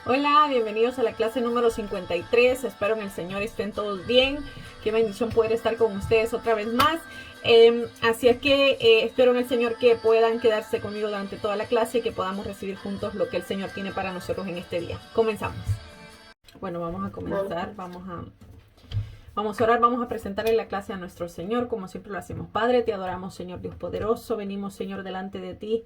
Hola, bienvenidos a la clase número 53. Espero en el Señor estén todos bien. Qué bendición poder estar con ustedes otra vez más. Así es que espero en el Señor que puedan quedarse conmigo durante toda la clase y que podamos recibir juntos lo que el Señor tiene para nosotros en este día. Comenzamos. Bueno, vamos a comenzar. Vamos a orar, vamos a presentarle la clase a nuestro Señor, como siempre lo hacemos. Padre, te adoramos, Señor Dios poderoso. Venimos, Señor, delante de ti.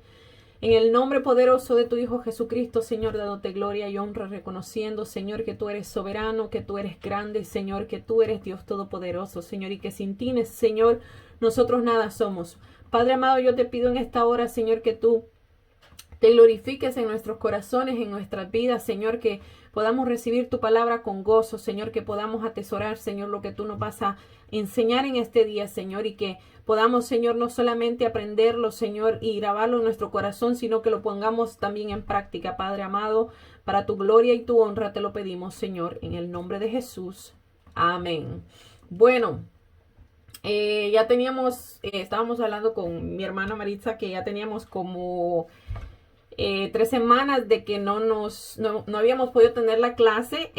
En el nombre poderoso de tu Hijo Jesucristo, Señor, dándote gloria y honra, reconociendo, Señor, que tú eres soberano, que tú eres grande, Señor, que tú eres Dios todopoderoso, Señor, y que sin ti, Señor, nosotros nada somos. Padre amado, yo te pido en esta hora, Señor, que tú te glorifiques en nuestros corazones, en nuestras vidas, Señor, que podamos recibir tu palabra con gozo, Señor, que podamos atesorar, Señor, lo que tú nos vas a enseñar en este día, Señor, y que podamos, Señor, no solamente aprenderlo, Señor, y grabarlo en nuestro corazón, sino que lo pongamos también en práctica, Padre amado, para tu gloria y tu honra te lo pedimos, Señor, en el nombre de Jesús. Amén. Bueno, ya teníamos, estábamos hablando con mi hermana Maritza, que ya teníamos como 3 semanas de que no habíamos podido tener la clase,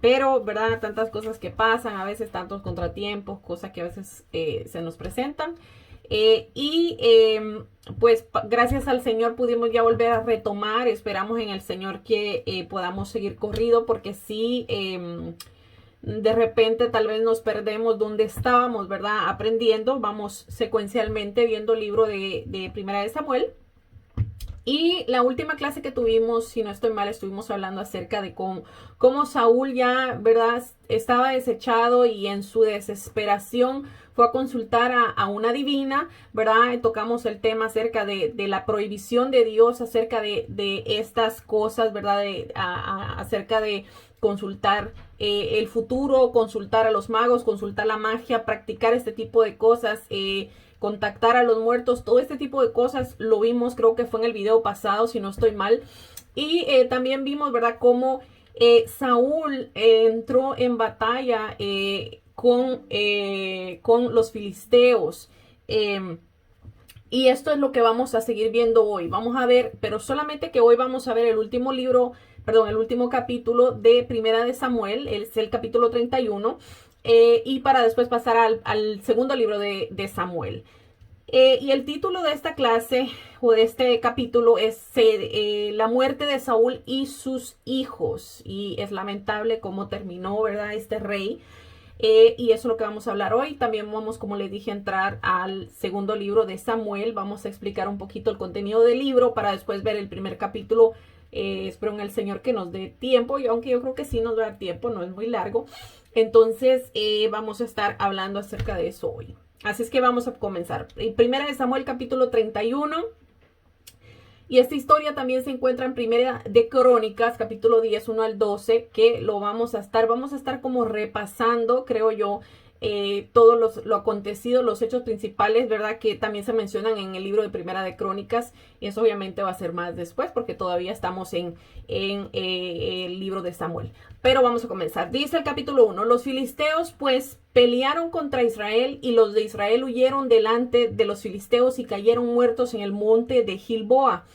pero, ¿verdad? Tantas cosas que pasan, a veces tantos contratiempos, cosas que a veces se nos presentan. Pues gracias al Señor pudimos ya volver a retomar. Esperamos en el Señor que podamos seguir corrido, porque sí, de repente tal vez nos perdemos donde estábamos, ¿verdad? Aprendiendo. Vamos secuencialmente viendo el libro de Primera de Samuel. Y la última clase que tuvimos, si no estoy mal, estuvimos hablando acerca de cómo Saúl ya, ¿verdad?, estaba desechado y en su desesperación fue a consultar a una divina, ¿verdad? Tocamos el tema acerca de la prohibición de Dios, acerca de estas cosas, ¿verdad? Acerca de consultar el futuro, consultar a los magos, consultar la magia, practicar este tipo de cosas, contactar a los muertos, todo este tipo de cosas lo vimos, creo que fue en el video pasado, si no estoy mal. Y también vimos, ¿verdad?, cómo Saúl entró en batalla con los filisteos. Y esto es lo que vamos a seguir viendo hoy. Vamos a ver, pero solamente que hoy vamos a ver el último libro, perdón, el último capítulo de Primera de Samuel, es el capítulo 31, y para después pasar al segundo libro de Samuel. Y el título de esta clase o de este capítulo es la muerte de Saúl y sus hijos. Y es lamentable cómo terminó, ¿verdad?, este rey. Y eso es lo que vamos a hablar hoy. También vamos, como les dije, a entrar al segundo libro de Samuel. Vamos a explicar un poquito el contenido del libro para después ver el primer capítulo. Espero en el Señor que nos dé tiempo. Y aunque yo creo que sí nos va a dar tiempo, no es muy largo. Entonces vamos a estar hablando acerca de eso hoy. Así es que vamos a comenzar. Primera de Samuel, capítulo 31. Y esta historia también se encuentra en Primera de Crónicas, capítulo 10, 1 al 12, que vamos a estar como repasando, creo yo, todo lo acontecido, los hechos principales, ¿verdad?, que también se mencionan en el libro de Primera de Crónicas. Y eso obviamente va a ser más después, porque todavía estamos en el libro de Samuel. Pero vamos a comenzar. Dice el capítulo 1, los filisteos pues pelearon contra Israel, y los de Israel huyeron delante de los filisteos y cayeron muertos en el monte de Gilboa.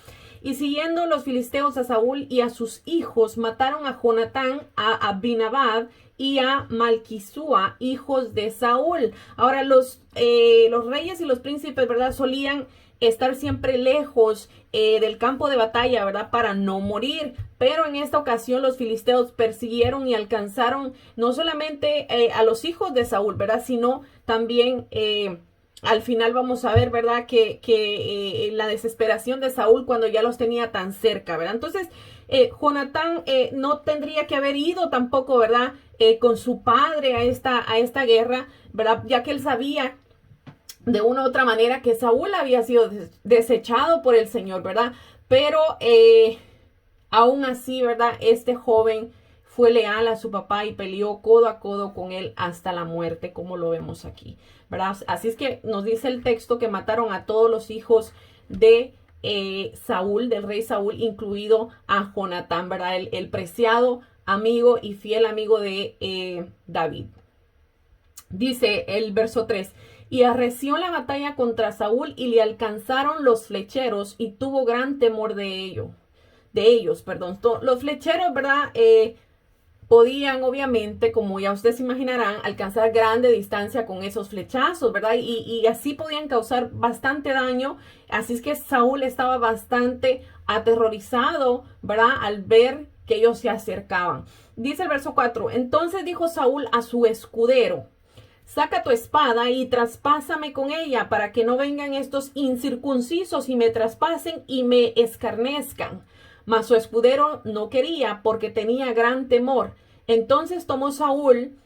Y siguiendo los filisteos a Saúl y a sus hijos, mataron a Jonatán, a Abinadab y a Malquisúa, hijos de Saúl. Ahora los reyes y los príncipes, ¿verdad?, solían estar siempre lejos del campo de batalla, ¿verdad?, para no morir. Pero en esta ocasión los filisteos persiguieron y alcanzaron no solamente a los hijos de Saúl, ¿verdad?, sino también al final vamos a ver, ¿verdad?, que la desesperación de Saúl cuando ya los tenía tan cerca, ¿verdad? Entonces, Jonatán no tendría que haber ido tampoco, ¿verdad?, con su padre a esta guerra, ¿verdad?, ya que él sabía de una u otra manera que Saúl había sido desechado por el Señor, ¿verdad? Pero aún así, ¿verdad?, este joven fue leal a su papá y peleó codo a codo con él hasta la muerte, como lo vemos aquí, ¿verdad? Así es que nos dice el texto que mataron a todos los hijos de Saúl, del rey Saúl, incluido a Jonatán, ¿verdad? El preciado amigo y fiel amigo de David. Dice el verso 3, y arreció la batalla contra Saúl y le alcanzaron los flecheros y tuvo gran temor de ello. de ellos, perdón. Los flecheros, ¿verdad? Podían, obviamente, como ya ustedes se imaginarán, alcanzar grande distancia con esos flechazos, ¿verdad? Y así podían causar bastante daño. Así es que Saúl estaba bastante aterrorizado, ¿verdad? Al ver que ellos se acercaban. Dice el verso 4, entonces dijo Saúl a su escudero, saca tu espada y traspásame con ella para que no vengan estos incircuncisos y me traspasen y me escarnezcan. Mas su escudero no quería porque tenía gran temor. Entonces tomó Saúl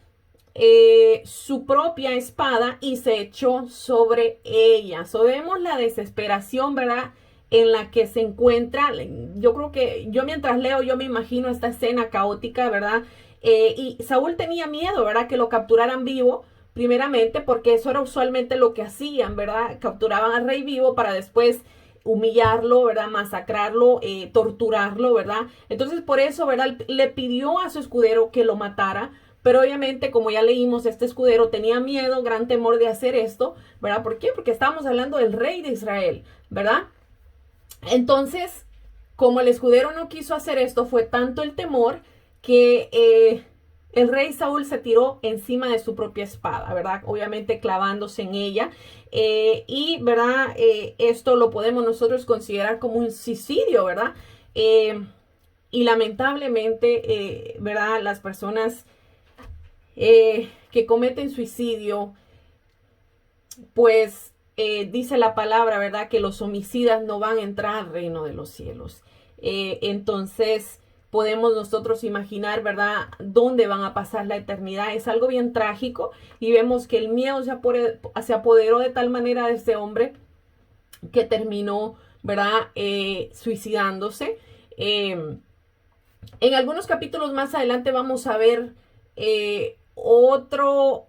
su propia espada y se echó sobre ella. So, vemos la desesperación, ¿verdad? En la que se encuentra. Yo creo que yo mientras leo, yo me imagino esta escena caótica, ¿verdad? Y Saúl tenía miedo, ¿verdad? Que lo capturaran vivo. Primeramente, porque eso era usualmente lo que hacían, ¿verdad? Capturaban al rey vivo para después humillarlo, ¿verdad? Masacrarlo, torturarlo, ¿verdad? Entonces, por eso, ¿verdad? Le pidió a su escudero que lo matara, pero obviamente, como ya leímos, este escudero tenía miedo, gran temor de hacer esto, ¿verdad? ¿Por qué? Porque estábamos hablando del rey de Israel, ¿verdad? Entonces, como el escudero no quiso hacer esto, fue tanto el temor que el rey Saúl se tiró encima de su propia espada, ¿verdad? Obviamente clavándose en ella. ¿Verdad? Esto lo podemos nosotros considerar como un suicidio, ¿verdad? Y lamentablemente, ¿verdad? Las personas que cometen suicidio, pues dice la palabra, ¿verdad? Que los homicidas no van a entrar al reino de los cielos. Entonces podemos nosotros imaginar, ¿verdad? Dónde van a pasar la eternidad. Es algo bien trágico y vemos que el miedo se apoderó de tal manera de este hombre que terminó, ¿verdad? Suicidándose. En algunos capítulos más adelante vamos a ver otro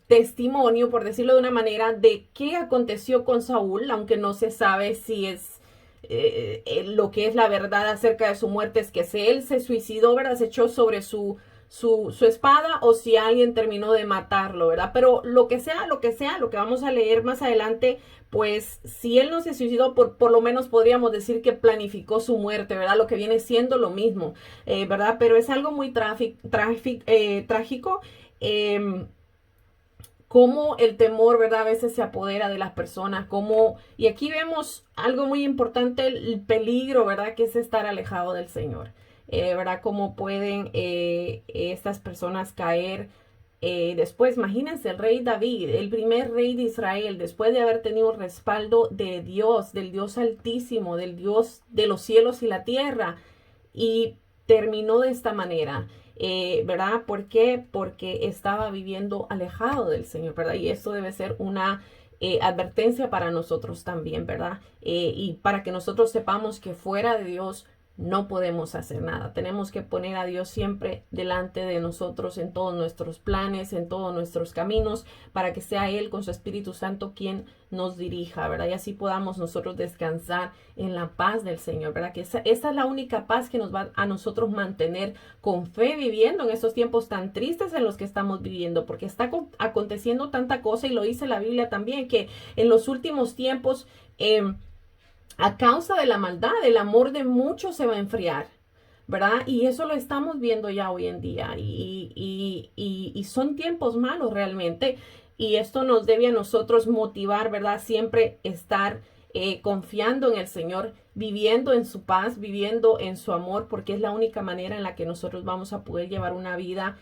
testimonio, por decirlo de una manera, de qué aconteció con Saúl, aunque no se sabe si es lo que es la verdad acerca de su muerte, es que él se suicidó, ¿verdad? Se echó sobre su espada o si alguien terminó de matarlo, ¿verdad? Pero lo que sea, lo que vamos a leer más adelante, pues si él no se suicidó, por lo menos podríamos decir que planificó su muerte, ¿verdad? Lo que viene siendo lo mismo, ¿verdad? Pero es algo muy trágico. Cómo el temor, ¿verdad? A veces se apodera de las personas, y aquí vemos algo muy importante, el peligro, ¿verdad? Que es estar alejado del Señor, ¿verdad? Cómo pueden estas personas caer después. Imagínense, el rey David, el primer rey de Israel, después de haber tenido el respaldo de Dios, del Dios Altísimo, del Dios de los cielos y la tierra, y terminó de esta manera. ¿Verdad? ¿Por qué? Porque estaba viviendo alejado del Señor, ¿verdad? Y esto debe ser una advertencia para nosotros también, ¿verdad? Y para que nosotros sepamos que fuera de Dios no podemos hacer nada. Tenemos que poner a Dios siempre delante de nosotros en todos nuestros planes, en todos nuestros caminos, para que sea Él con su Espíritu Santo quien nos dirija, ¿verdad? Y así podamos nosotros descansar en la paz del Señor, ¿verdad? Que esa es la única paz que nos va a nosotros mantener con fe viviendo en estos tiempos tan tristes en los que estamos viviendo, porque está aconteciendo tanta cosa, y lo dice la Biblia también, que en los últimos tiempos, a causa de la maldad, el amor de muchos se va a enfriar, ¿verdad? Y eso lo estamos viendo ya hoy en día, y son tiempos malos realmente, y esto nos debe a nosotros motivar, ¿verdad? Siempre estar confiando en el Señor, viviendo en su paz, viviendo en su amor, porque es la única manera en la que nosotros vamos a poder llevar una vida,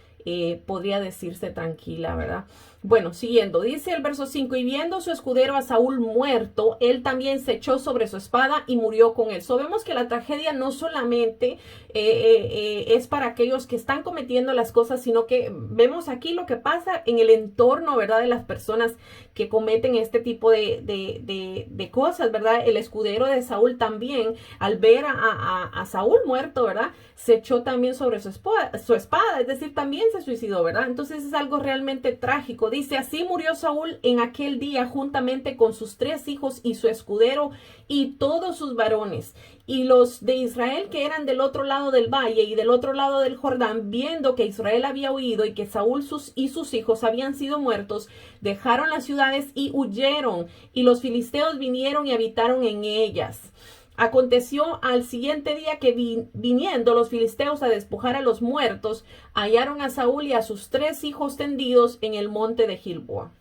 podría decirse, tranquila, ¿verdad? Bueno, siguiendo, dice el verso 5, y viendo su escudero a Saúl muerto, él también se echó sobre su espada y murió con él. Vemos que la tragedia no solamente es para aquellos que están cometiendo las cosas, sino que vemos aquí lo que pasa en el entorno, ¿verdad? De las personas que cometen este tipo de cosas, ¿verdad? El escudero de Saúl también, al ver a Saúl muerto, ¿verdad? Se echó también sobre su espada, es decir, también se suicidó, ¿verdad? Entonces es algo realmente trágico. Dice, así murió Saúl en aquel día juntamente con sus 3 hijos y su escudero y todos sus varones. Y los de Israel que eran del otro lado del valle y del otro lado del Jordán, viendo que Israel había huido y que Saúl y sus hijos habían sido muertos, dejaron las ciudades y huyeron. Y los filisteos vinieron y habitaron en ellas. Aconteció al siguiente día que viniendo los filisteos a despojar a los muertos, hallaron a Saúl y a sus 3 hijos tendidos en el monte de Gilboa.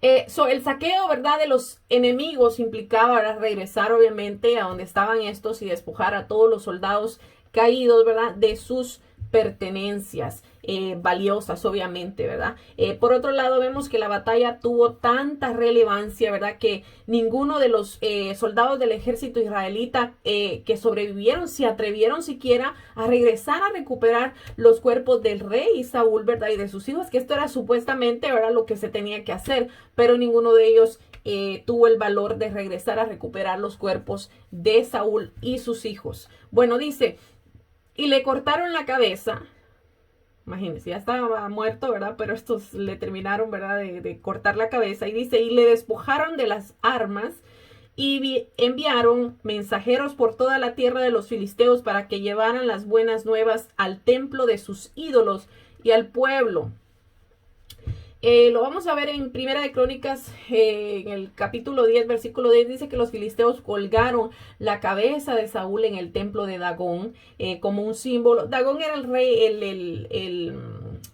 El saqueo, ¿verdad?, de los enemigos implicaba, ¿verdad?, regresar obviamente a donde estaban estos y despojar a todos los soldados caídos, ¿verdad?, de sus pertenencias valiosas, obviamente, ¿verdad? Por otro lado, vemos que la batalla tuvo tanta relevancia, ¿verdad?, que ninguno de los soldados del ejército israelita que sobrevivieron se atrevieron siquiera a regresar a recuperar los cuerpos del rey Saúl, ¿verdad?, y de sus hijos, que esto era supuestamente, ¿verdad?, lo que se tenía que hacer, pero ninguno de ellos tuvo el valor de regresar a recuperar los cuerpos de Saúl y sus hijos. Bueno, dice, y le cortaron la cabeza. Imagínense, ya estaba muerto, ¿verdad? Pero estos le terminaron, ¿verdad?, de cortar la cabeza. Y dice, y le despojaron de las armas y enviaron mensajeros por toda la tierra de los filisteos para que llevaran las buenas nuevas al templo de sus ídolos y al pueblo. Lo vamos a ver en Primera de Crónicas, en el capítulo 10, versículo 10, dice que los filisteos colgaron la cabeza de Saúl en el templo de Dagón como un símbolo. Dagón era el rey,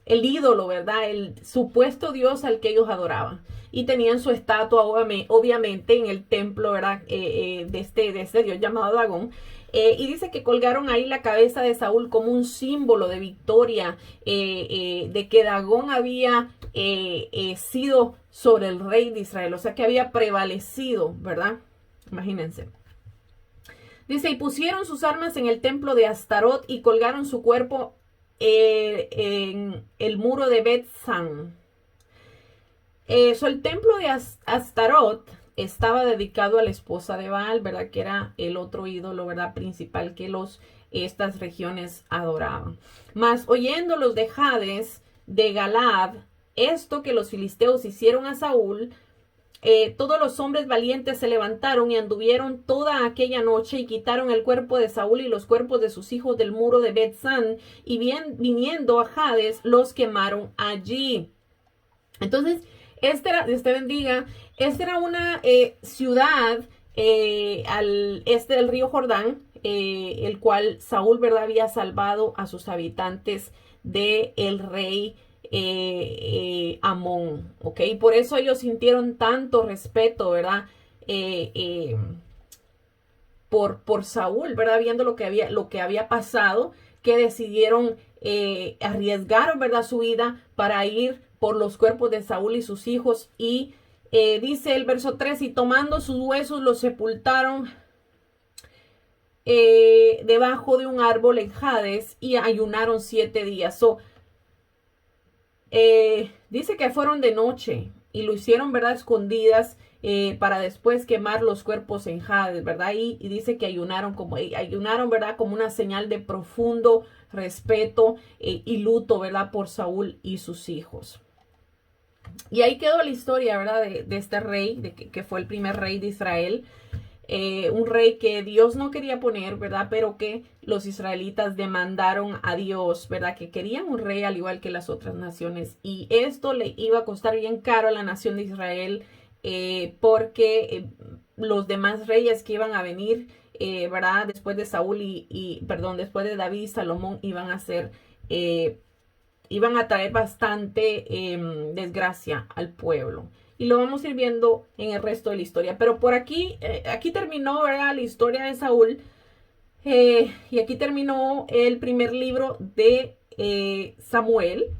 el ídolo, ¿verdad? El supuesto dios al que ellos adoraban. Y tenían su estatua, obviamente, en el templo, ¿verdad?, de este dios llamado Dagón. Y dice que colgaron ahí la cabeza de Saúl como un símbolo de victoria, de que Dagón había sido sobre el rey de Israel, o sea que había prevalecido, ¿verdad? Imagínense. Dice, y pusieron sus armas en el templo de Astarot y colgaron su cuerpo en el muro de Bet-San. El templo de Astarot estaba dedicado a la esposa de Baal, ¿verdad?, que era el otro ídolo, ¿verdad?, principal que estas regiones adoraban. Mas oyendo los de Jades de Galaad esto que los filisteos hicieron a Saúl, todos los hombres valientes se levantaron y anduvieron toda aquella noche y quitaron el cuerpo de Saúl y los cuerpos de sus hijos del muro de Bet-San, y viniendo a Jades los quemaron allí. Entonces, Dios te bendiga, esta era una ciudad al este del río Jordán, el cual Saúl, ¿verdad?, había salvado a sus habitantes del rey Amón, ¿ok? Por eso ellos sintieron tanto respeto, ¿verdad?, por Saúl, ¿verdad?, viendo lo que había pasado, que decidieron arriesgar, ¿verdad?, su vida para ir por los cuerpos de Saúl y sus hijos. Y dice el verso 3, y tomando sus huesos los sepultaron debajo de un árbol en Jades y ayunaron 7 días. Dice que fueron de noche y lo hicieron, ¿verdad?, escondidas para después quemar los cuerpos en Jades, ¿verdad? Y dice que ayunaron, ¿verdad?, como una señal de profundo respeto y luto, ¿verdad?, por Saúl y sus hijos. Y ahí quedó la historia, ¿verdad?, de este rey, que fue el primer rey de Israel. Un rey que Dios no quería poner, ¿verdad?, pero que los israelitas demandaron a Dios, ¿verdad?, que querían un rey al igual que las otras naciones. Y esto le iba a costar bien caro a la nación de Israel, porque los demás reyes que iban a venir, ¿verdad?, después de Saúl después de David y Salomón, iban a traer bastante desgracia al pueblo. Y lo vamos a ir viendo en el resto de la historia. Pero por aquí terminó, ¿verdad?, la historia de Saúl. Y aquí terminó el primer libro de Samuel.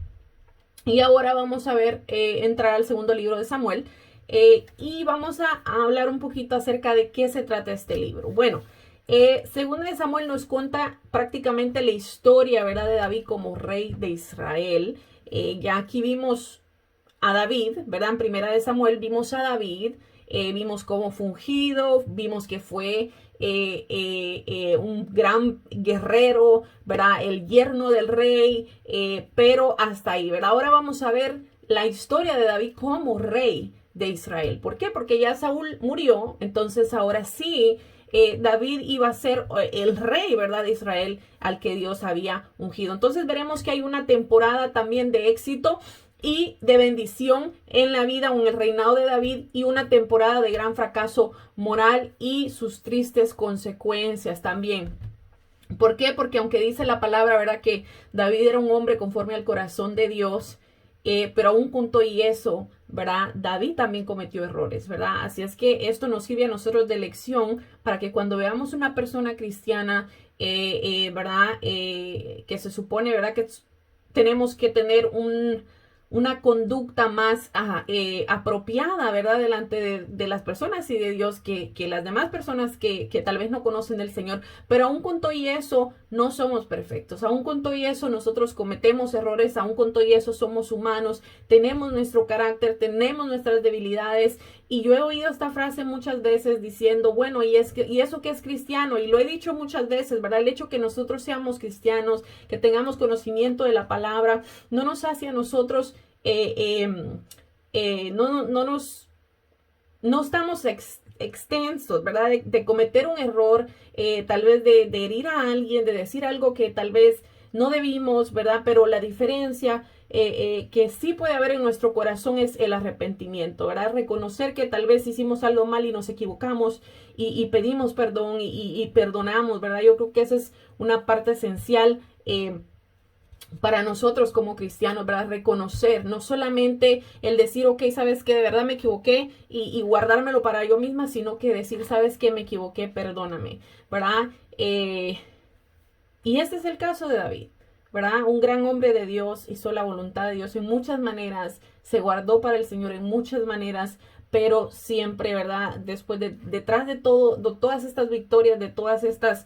Y ahora vamos a ver, entrar al segundo libro de Samuel. Y vamos a hablar un poquito acerca de qué se trata este libro. Bueno, Segunda de Samuel nos cuenta prácticamente la historia, ¿verdad?, de David como rey de Israel. Ya aquí vimos a David, ¿verdad? En Primera de Samuel vimos a David, vimos cómo fue ungido, vimos que fue un gran guerrero, ¿verdad?, el yerno del rey, pero hasta ahí, ¿verdad? Ahora vamos a ver la historia de David como rey de Israel. ¿Por qué? Porque ya Saúl murió, entonces ahora sí David iba a ser el rey, ¿verdad?, de Israel al que Dios había ungido. Entonces veremos que hay una temporada también de éxito y de bendición en la vida o en el reinado de David, y una temporada de gran fracaso moral y sus tristes consecuencias también. ¿Por qué? Porque aunque dice la palabra, ¿verdad?, que David era un hombre conforme al corazón de Dios, pero aún con todo y eso, ¿verdad?, David también cometió errores, ¿verdad? Así es que esto nos sirve a nosotros de lección para que cuando veamos una persona cristiana, ¿verdad?, que se supone, ¿verdad?, que tenemos que tener una conducta más apropiada, ¿verdad?, delante de las personas y de Dios, que las demás personas que tal vez no conocen del Señor. Pero aún con todo y eso no somos perfectos, aún con todo y eso nosotros cometemos errores, aún con todo y eso somos humanos, tenemos nuestro carácter, tenemos nuestras debilidades. Y yo he oído esta frase muchas veces diciendo, bueno, y eso que es cristiano, y lo he dicho muchas veces, ¿verdad? El hecho que nosotros seamos cristianos, que tengamos conocimiento de la palabra, no nos hace a nosotros, no estamos extensos, ¿verdad?, de cometer un error, tal vez de herir a alguien, de decir algo que tal vez no debimos, ¿verdad? Pero la diferencia que sí puede haber en nuestro corazón es el arrepentimiento, ¿verdad? Reconocer que tal vez hicimos algo mal y nos equivocamos y pedimos perdón y perdonamos, ¿verdad? Yo creo que esa es una parte esencial para nosotros como cristianos, ¿verdad? Reconocer, no solamente el decir, ok, sabes que de verdad me equivoqué y guardármelo para yo misma, sino que decir, sabes que me equivoqué, perdóname, ¿verdad? Y este es el caso de David, ¿verdad? Un gran hombre de Dios, hizo la voluntad de Dios en muchas maneras, se guardó para el Señor en muchas maneras, pero siempre, ¿verdad? Detrás de todo, de todas estas victorias, de todas estas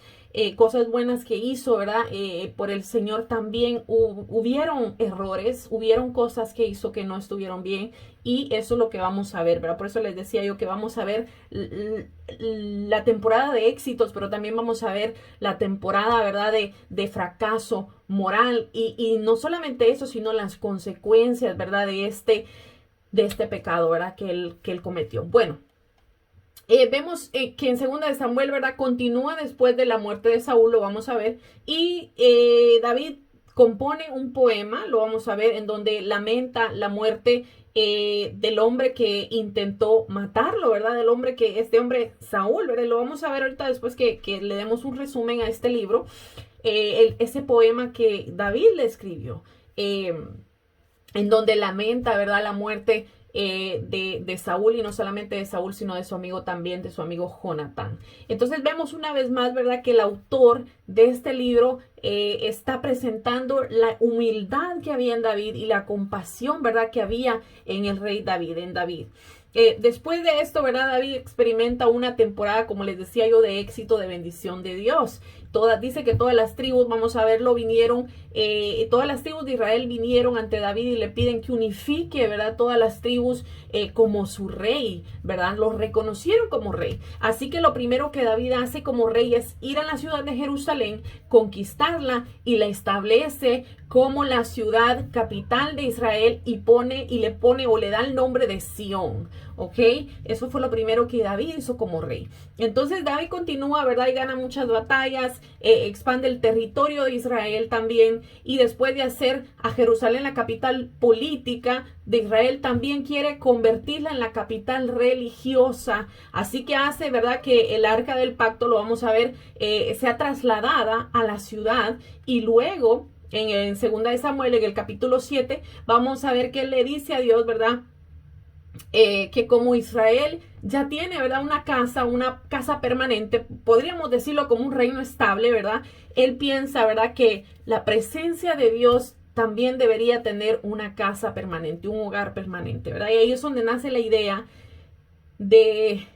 cosas buenas que hizo, ¿verdad? Por el Señor también hubieron errores, hubieron cosas que hizo que no estuvieron bien, y eso es lo que vamos a ver, ¿verdad? Por eso les decía yo que vamos a ver la temporada de éxitos, pero también vamos a ver la temporada, ¿verdad?, de fracaso moral, y no solamente eso, sino las consecuencias, ¿verdad?, de este pecado, ¿verdad?, que él cometió. Bueno, vemos que en 2 de Samuel, ¿verdad?, continúa después de la muerte de Saúl, lo vamos a ver, y David compone un poema, lo vamos a ver, en donde lamenta la muerte del hombre que intentó matarlo, ¿verdad? Este hombre Saúl, ¿verdad? Lo vamos a ver ahorita después que le demos un resumen a este libro, ese poema que David le escribió, en donde lamenta, ¿verdad?, la muerte de Saúl, y no solamente de Saúl, sino de su amigo también, de su amigo Jonatán. Entonces vemos una vez más, ¿verdad?, que el autor de este libro está presentando la humildad que había en David y la compasión, ¿verdad?, que había en el rey David, en David. Después de esto, ¿verdad?, David experimenta una temporada, como les decía yo, de éxito, de bendición de Dios. Dice que todas las tribus, vamos a verlo, todas las tribus de Israel vinieron ante David y le piden que unifique, ¿verdad?, todas las tribus como su rey, ¿verdad? Lo reconocieron como rey. Así que lo primero que David hace como rey es ir a la ciudad de Jerusalén, conquistarla, y la establece como la ciudad capital de Israel, y le pone o le da el nombre de Sión, ¿ok? Eso fue lo primero que David hizo como rey. Entonces David continúa, ¿verdad?, y gana muchas batallas, expande el territorio de Israel también, y después de hacer a Jerusalén la capital política de Israel, también quiere convertirla en la capital religiosa. Así que hace, ¿verdad?, que el arca del pacto, lo vamos a ver, sea trasladada a la ciudad, y luego en 2 de Samuel, en el capítulo 7, vamos a ver que él le dice a Dios, ¿verdad?, que como Israel ya tiene, ¿verdad?, una casa permanente, podríamos decirlo como un reino estable, ¿verdad? Él piensa, ¿verdad?, que la presencia de Dios también debería tener una casa permanente, un hogar permanente, ¿verdad? Y ahí es donde nace la idea de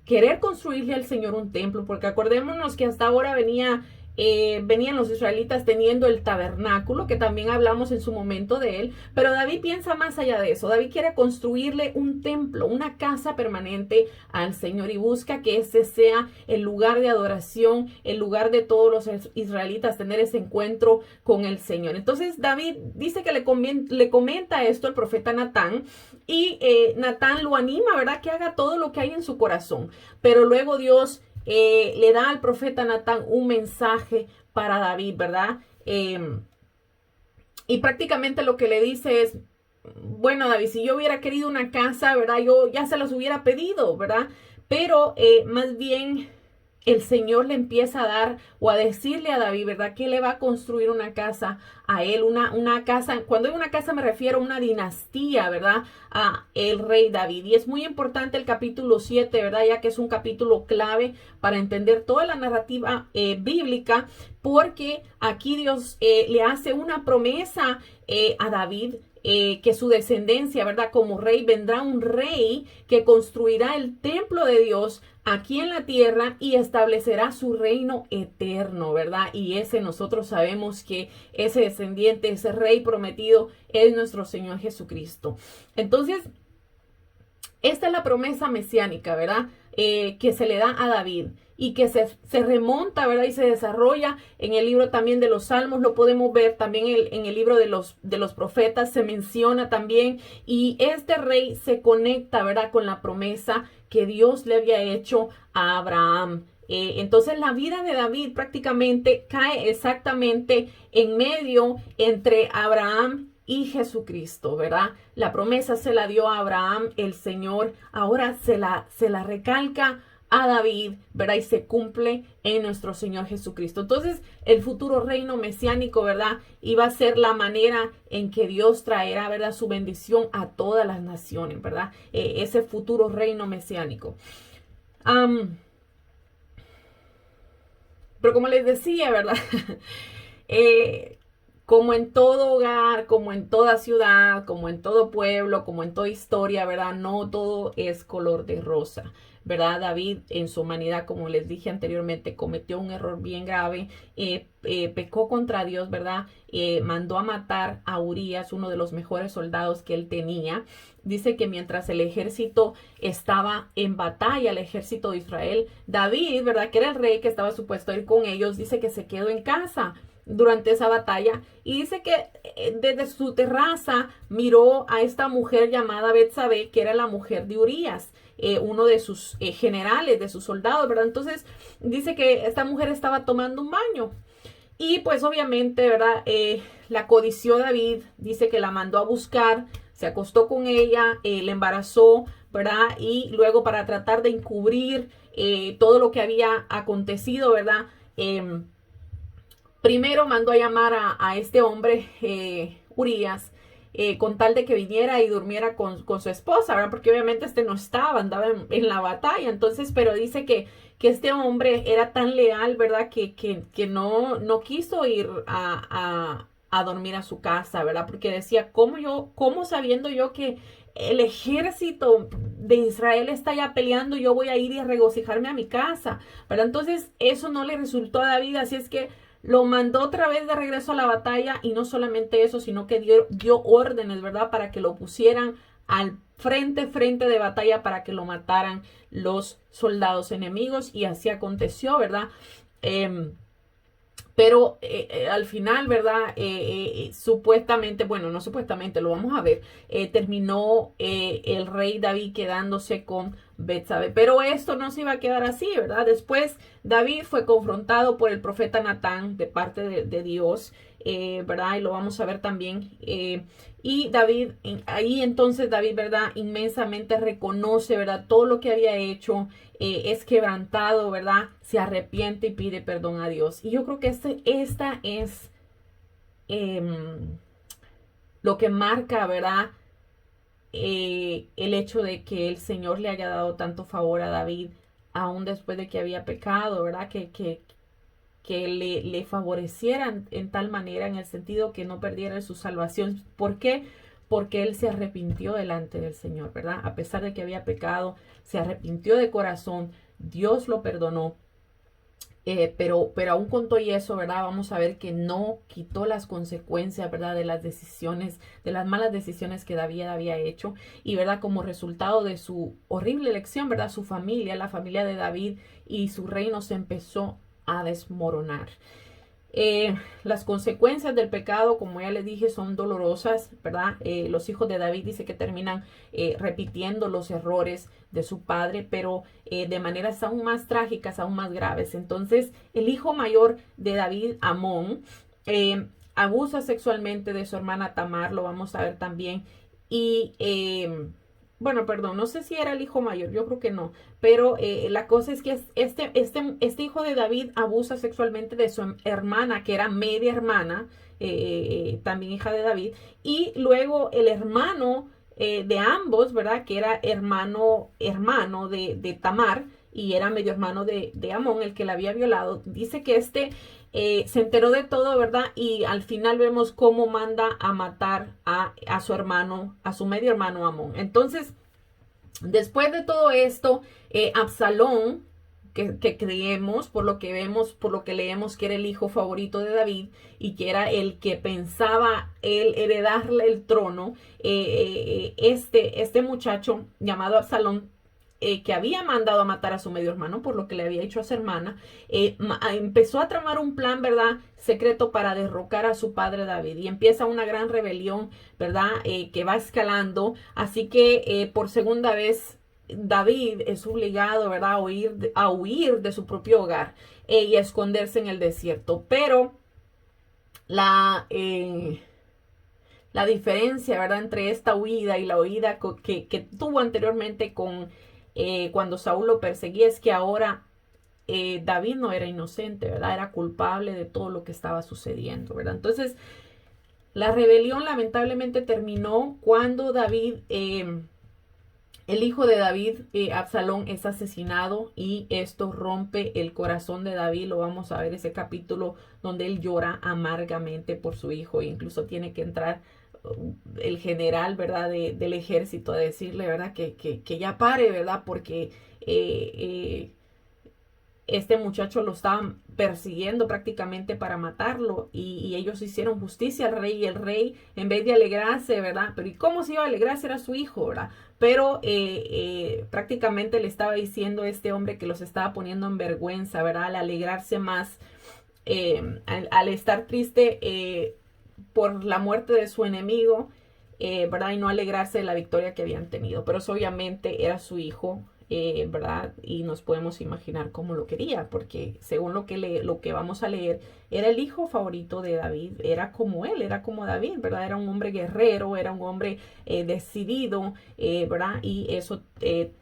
querer construirle al Señor un templo, porque acordémonos que hasta ahora venían los israelitas teniendo el tabernáculo, que también hablamos en su momento de él, pero David piensa más allá de eso. David quiere construirle un templo, una casa permanente al Señor, y busca que ese sea el lugar de adoración, el lugar de todos los israelitas, tener ese encuentro con el Señor. Entonces David dice que le comenta esto al profeta Natán, y Natán lo anima, ¿verdad?, que haga todo lo que hay en su corazón. Pero luego Dios le da al profeta Natán un mensaje para David, ¿verdad? Y prácticamente lo que le dice es, bueno, David, si yo hubiera querido una casa, ¿verdad? Yo ya se las hubiera pedido, ¿verdad? Pero más bien el Señor le empieza a dar o a decirle a David, ¿verdad? Que le va a construir una casa a él, una casa. Cuando hay una casa me refiero a una dinastía, ¿verdad? A el rey David. Y es muy importante el capítulo 7, ¿verdad? Ya que es un capítulo clave para entender toda la narrativa bíblica, porque aquí Dios le hace una promesa a David, que su descendencia, ¿verdad? Como rey, vendrá un rey que construirá el templo de Dios aquí en la tierra y establecerá su reino eterno, ¿verdad? Y ese nosotros sabemos que ese descendiente, ese rey prometido es nuestro Señor Jesucristo. Entonces, esta es la promesa mesiánica, ¿verdad? Que se le da a David y que se remonta, ¿verdad? Y se desarrolla en el libro también de los Salmos, lo podemos ver también en el libro de los profetas, se menciona también, y este rey se conecta, ¿verdad? Con la promesa que Dios le había hecho a Abraham. Entonces la vida de David prácticamente cae exactamente en medio entre Abraham y Jesucristo, ¿verdad? La promesa se la dio a Abraham, el Señor ahora se la recalca a David, ¿verdad? Y se cumple en nuestro Señor Jesucristo. Entonces, el futuro reino mesiánico, ¿verdad? Iba a ser la manera en que Dios traerá, ¿verdad? Su bendición a todas las naciones, ¿verdad? Ese futuro reino mesiánico. Pero como les decía, ¿verdad? eh, como en todo hogar, como en toda ciudad, como en todo pueblo, como en toda historia, ¿verdad? No todo es color de rosa, ¿verdad? David en su humanidad, como les dije anteriormente, cometió un error bien grave, pecó contra Dios, ¿verdad? Mandó a matar a Urías, uno de los mejores soldados que él tenía. Dice que mientras el ejército estaba en batalla, el ejército de Israel, David, ¿verdad? Que era el rey que estaba supuesto a ir con ellos, dice que se quedó en casa durante esa batalla y dice que desde su terraza miró a esta mujer llamada Betsabé, que era la mujer de Urías, uno de sus generales, de sus soldados, ¿verdad? Entonces dice que esta mujer estaba tomando un baño y pues obviamente, ¿verdad? La codició David, dice que la mandó a buscar, se acostó con ella, la embarazó, ¿verdad? Y luego para tratar de encubrir todo lo que había acontecido, ¿verdad? Primero mandó a llamar a este hombre, Urías, con tal de que viniera y durmiera con su esposa, ¿verdad? Porque obviamente este no estaba, andaba en la batalla. Entonces, pero dice que este hombre era tan leal, ¿verdad? Que no quiso ir a dormir a su casa, ¿verdad? Porque decía, ¿cómo sabiendo yo que el ejército de Israel está ya peleando, yo voy a ir y a regocijarme a mi casa, ¿verdad? Entonces, eso no le resultó a David, así es que lo mandó otra vez de regreso a la batalla y no solamente eso, sino que dio órdenes, ¿verdad? Para que lo pusieran al frente de batalla para que lo mataran los soldados enemigos y así aconteció, ¿verdad? Pero al final, ¿verdad? Supuestamente, bueno, no supuestamente, lo vamos a ver, terminó el rey David quedándose con Betsabé. Pero esto no se iba a quedar así, ¿verdad? Después David fue confrontado por el profeta Natán de parte de Dios, ¿verdad? Y lo vamos a ver también. Y David, ahí entonces David, ¿verdad? Inmensamente reconoce, ¿verdad? Todo lo que había hecho, es quebrantado, ¿verdad? Se arrepiente y pide perdón a Dios. Y yo creo que esta es lo que marca, ¿verdad? El hecho de que el Señor le haya dado tanto favor a David, aún después de que había pecado, ¿verdad? Que le favorecieran en tal manera, en el sentido que no perdiera su salvación. ¿Por qué? Porque él se arrepintió delante del Señor, ¿verdad? A pesar de que había pecado, se arrepintió de corazón, Dios lo perdonó. Pero aún con todo eso, ¿verdad? Vamos a ver que no quitó las consecuencias, ¿verdad? De las decisiones, de las malas decisiones que David había hecho. Y, ¿verdad? Como resultado de su horrible elección, ¿verdad? Su familia, la familia de David y su reino se empezó a desmoronar. Las consecuencias del pecado, como ya les dije, son dolorosas, ¿verdad? Los hijos de David dice que terminan repitiendo los errores de su padre, pero de maneras aún más trágicas, aún más graves. Entonces, el hijo mayor de David, Amón, abusa sexualmente de su hermana Tamar, lo vamos a ver también, y bueno, perdón, no sé si era el hijo mayor, yo creo que no, pero la cosa es que este hijo de David abusa sexualmente de su hermana, que era media hermana, también hija de David, y luego el hermano de ambos, ¿verdad? Que era hermano de Tamar, y era medio hermano de Amón, el que la había violado, dice que se enteró de todo, ¿verdad? Y al final vemos cómo manda a matar a su hermano, a su medio hermano Amón. Entonces, después de todo esto, Absalón, que creemos, por lo que vemos, por lo que leemos que era el hijo favorito de David y que era el que pensaba él heredarle el trono, este muchacho llamado Absalón, que había mandado a matar a su medio hermano por lo que le había hecho a su hermana, empezó a tramar un plan, ¿verdad? Secreto para derrocar a su padre David. Y empieza una gran rebelión, ¿verdad? Que va escalando. Así que por segunda vez David es obligado, ¿verdad? A huir de su propio hogar y a esconderse en el desierto. Pero la diferencia, ¿verdad? Entre esta huida y la huida que tuvo anteriormente cuando Saúl lo perseguía es que ahora David no era inocente, ¿verdad? Era culpable de todo lo que estaba sucediendo, ¿verdad? Entonces, la rebelión lamentablemente terminó cuando el hijo de David, Absalón, es asesinado y esto rompe el corazón de David. Lo vamos a ver ese capítulo donde él llora amargamente por su hijo e incluso tiene que entrar el general, ¿verdad? Del ejército a decirle, ¿verdad? Que ya pare, ¿verdad? Porque este muchacho lo estaban persiguiendo prácticamente para matarlo y ellos hicieron justicia al rey y el rey en vez de alegrarse, ¿verdad? Pero ¿y cómo se iba a alegrarse? Era su hijo, ¿verdad? Pero prácticamente le estaba diciendo a este hombre que los estaba poniendo en vergüenza, ¿verdad? Al alegrarse más, al estar triste por la muerte de su enemigo, ¿verdad? Y no alegrarse de la victoria que habían tenido. Pero eso obviamente era su hijo, ¿verdad? Y nos podemos imaginar cómo lo quería, porque según lo que vamos a leer, era el hijo favorito de David, era como él, era como David, ¿verdad? Era un hombre guerrero, era un hombre decidido, ¿verdad? Y eso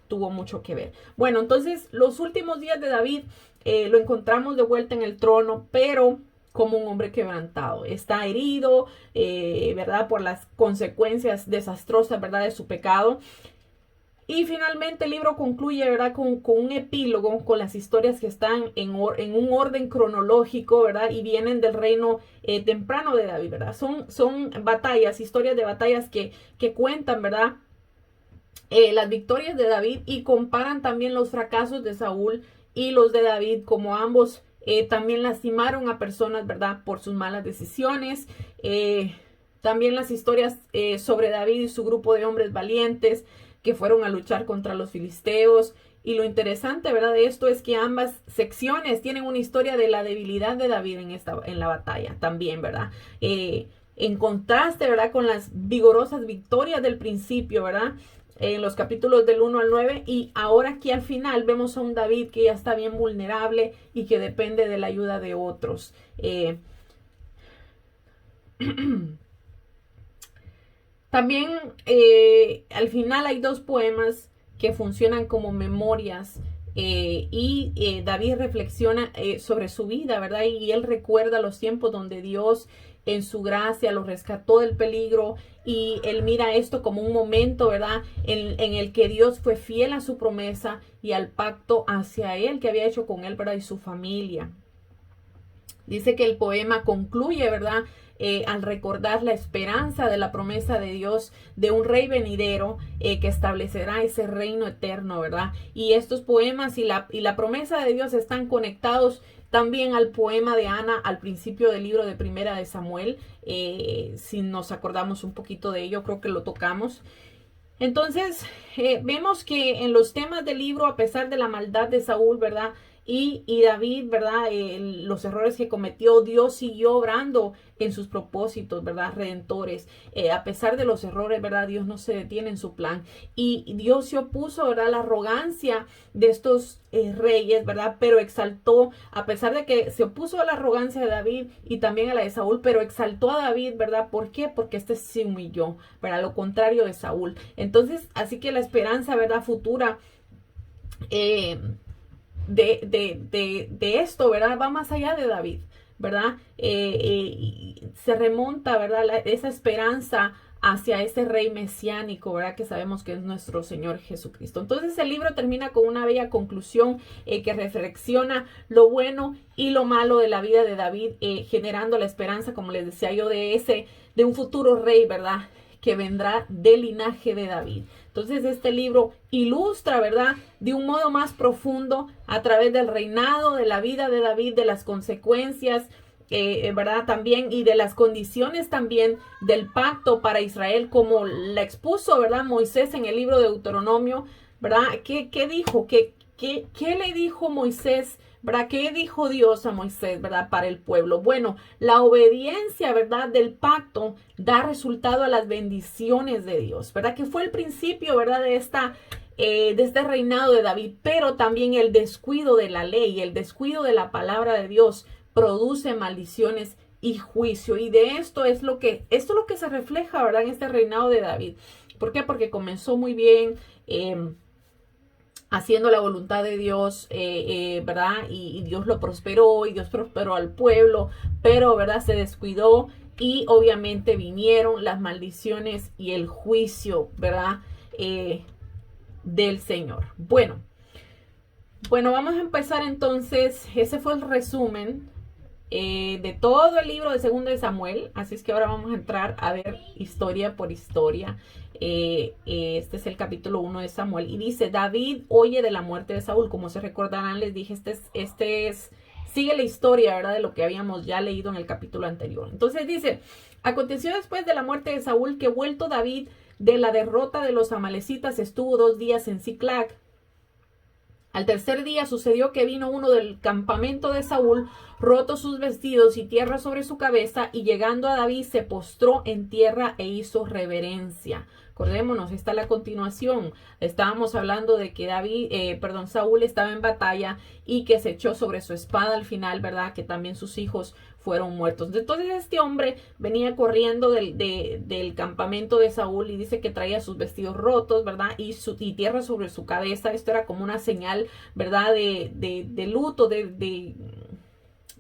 tuvo mucho que ver. Bueno, entonces los últimos días de David lo encontramos de vuelta en el trono, pero como un hombre quebrantado. Está herido, ¿verdad? Por las consecuencias desastrosas, ¿verdad? De su pecado. Y finalmente el libro concluye, ¿verdad? Con un epílogo, con las historias que están en un orden cronológico, ¿verdad? Y vienen del reino temprano de David, ¿verdad? Son batallas, historias de batallas que cuentan, ¿verdad? Las victorias de David y comparan también los fracasos de Saúl y los de David, como ambos también lastimaron a personas, ¿verdad? Por sus malas decisiones. También las historias sobre David y su grupo de hombres valientes que fueron a luchar contra los filisteos. Y lo interesante, ¿verdad? De esto es que ambas secciones tienen una historia de la debilidad de David en la batalla también, ¿verdad? En contraste, ¿verdad? Con las vigorosas victorias del principio, ¿verdad? En los capítulos del 1 al 9 y ahora aquí al final vemos a un David que ya está bien vulnerable y que depende de la ayuda de otros. También al final hay dos poemas que funcionan como memorias y David reflexiona sobre su vida, ¿verdad? Y él recuerda los tiempos donde Dios en su gracia lo rescató del peligro y él mira esto como un momento, ¿verdad? En el que Dios fue fiel a su promesa y al pacto hacia él que había hecho con él, ¿verdad? Y su familia. Dice que el poema concluye, ¿verdad? Al recordar la esperanza de la promesa de Dios de un rey venidero que establecerá ese reino eterno, ¿verdad? Y estos poemas y la promesa de Dios están conectados también al poema de Ana al principio del libro de Primera de Samuel. Si nos acordamos un poquito de ello, creo que lo tocamos. Entonces, vemos que en los temas del libro, a pesar de la maldad de Saúl, ¿verdad? y David, ¿verdad? Los errores que cometió, Dios siguió obrando en sus propósitos, ¿verdad? Redentores. A pesar de los errores, ¿verdad? Dios no se detiene en su plan. Y Dios se opuso, ¿verdad? A la arrogancia de estos reyes, ¿verdad? Pero exaltó, a pesar de que se opuso a la arrogancia de David y también a la de Saúl, pero exaltó a David, ¿verdad? ¿Por qué? Porque este se humilló, ¿verdad? Lo contrario de Saúl. Entonces, así que la esperanza, ¿verdad? Futura. De esto, ¿verdad? Va más allá de David, ¿verdad? Se remonta, ¿verdad? Esa esperanza hacia ese rey mesiánico, ¿verdad? Que sabemos que es nuestro Señor Jesucristo. Entonces el libro termina con una bella conclusión que reflexiona lo bueno y lo malo de la vida de David, generando la esperanza, como les decía yo, de un futuro rey, ¿verdad? Que vendrá del linaje de David. Entonces este libro ilustra, ¿verdad? De un modo más profundo a través del reinado, de la vida de David, de las consecuencias, ¿verdad? También y de las condiciones también del pacto para Israel, como la expuso, ¿verdad? Moisés en el libro de Deuteronomio, ¿verdad? ¿Qué dijo? ¿Qué le dijo Moisés? ¿Verdad? ¿Qué dijo Dios a Moisés, verdad? Para el pueblo. Bueno, la obediencia, ¿verdad? Del pacto da resultado a las bendiciones de Dios, ¿verdad? Que fue el principio, ¿verdad? De este reinado de David, pero también el descuido de la ley, el descuido de la palabra de Dios produce maldiciones y juicio. Y de esto es lo que se refleja, ¿verdad? En este reinado de David. ¿Por qué? Porque comenzó muy bien, haciendo la voluntad de Dios, ¿verdad? Y Dios lo prosperó y Dios prosperó al pueblo, pero, ¿verdad? Se descuidó y obviamente vinieron las maldiciones y el juicio, ¿verdad? Del Señor. Bueno, vamos a empezar entonces. Ese fue el resumen de todo el libro de 2 de Samuel. Así es que ahora vamos a entrar a ver historia por historia. Este es el capítulo 1 de Samuel. Y dice, David oye de la muerte de Saúl. Como se recordarán, les dije, sigue la historia, ¿verdad? De lo que habíamos ya leído en el capítulo anterior. Entonces dice, aconteció después de la muerte de Saúl que vuelto David de la derrota de los amalecitas estuvo 2 días en Siclag. Al tercer día sucedió que vino uno del campamento de Saúl, roto sus vestidos y tierra sobre su cabeza, y llegando a David se postró en tierra e hizo reverencia. Acordémonos, esta es la continuación. Estábamos hablando de que Saúl estaba en batalla y que se echó sobre su espada al final, ¿verdad? Que también sus hijos fueron muertos. Entonces este hombre venía corriendo del campamento de Saúl y dice que traía sus vestidos rotos, ¿verdad? Y tierra sobre su cabeza. Esto era como una señal, ¿verdad? De luto, de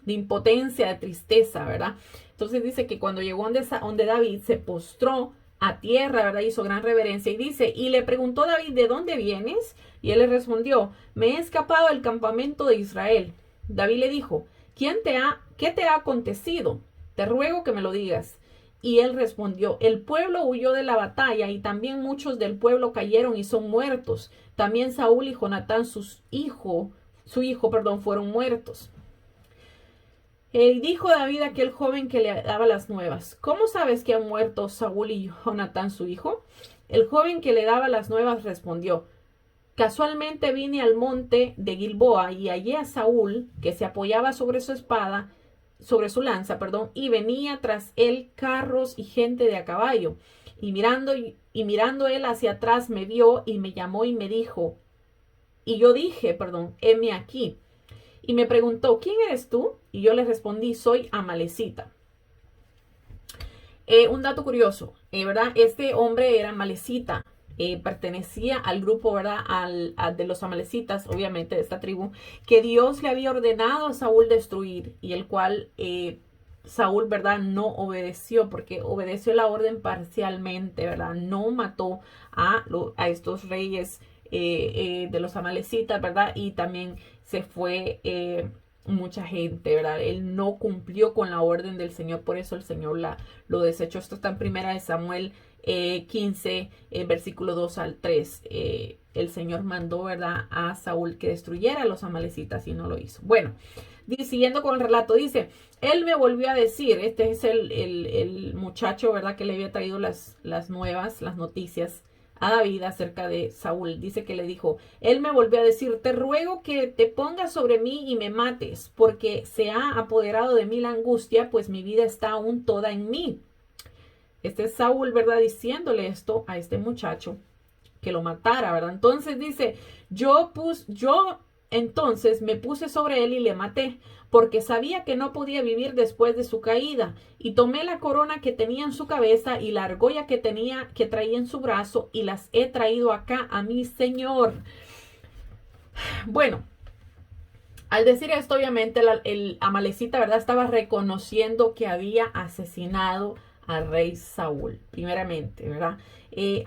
impotencia, de tristeza, ¿verdad? Entonces dice que cuando llegó donde David se postró a tierra, ¿verdad? Hizo gran reverencia y dice, y le preguntó David, ¿de dónde vienes? Y él le respondió, me he escapado del campamento de Israel. David le dijo, ¿qué te ha acontecido? Te ruego que me lo digas. Y él respondió, el pueblo huyó de la batalla y también muchos del pueblo cayeron y son muertos. También Saúl y Jonatán, su hijo, fueron muertos. Dijo David a aquel joven que le daba las nuevas, ¿cómo sabes que han muerto Saúl y Jonatán su hijo? El joven que le daba las nuevas respondió, casualmente vine al monte de Gilboa y hallé a Saúl que se apoyaba sobre su lanza, y venía tras él carros y gente de a caballo. Y mirando él hacia atrás me vio y me llamó y me dijo, y yo dije, heme aquí. Y me preguntó, ¿quién eres tú? Y yo le respondí, soy amalecita. Un dato curioso, ¿verdad? Este hombre era amalecita, pertenecía al grupo, ¿verdad? De los amalecitas, obviamente, de esta tribu, que Dios le había ordenado a Saúl destruir y el cual Saúl, ¿verdad? No obedeció porque obedeció la orden parcialmente, ¿verdad? No mató a estos reyes de los amalecitas, ¿verdad? Y también se fue mucha gente, ¿verdad? Él no cumplió con la orden del Señor, por eso el Señor lo desechó. Esto está en 1 Samuel 15, versículo 2 al 3. El Señor mandó, ¿verdad? A Saúl que destruyera a los amalecitas y no lo hizo. Bueno, siguiendo con el relato, dice, él me volvió a decir, este es el muchacho, ¿verdad? Que le había traído las nuevas, las noticias a David acerca de Saúl. Dice que le dijo, él me volvió a decir, te ruego que te pongas sobre mí y me mates, porque se ha apoderado de mí la angustia, pues mi vida está aún toda en mí. Este es Saúl, ¿verdad? Diciéndole esto a este muchacho, que lo matara, ¿verdad? Entonces dice, yo entonces me puse sobre él y le maté, porque sabía que no podía vivir después de su caída, y tomé la corona que tenía en su cabeza y la argolla que traía en su brazo, y las he traído acá a mi señor. Bueno, al decir esto, obviamente el amalecita, ¿verdad? Estaba reconociendo que había asesinado al rey Saúl, primeramente, ¿verdad?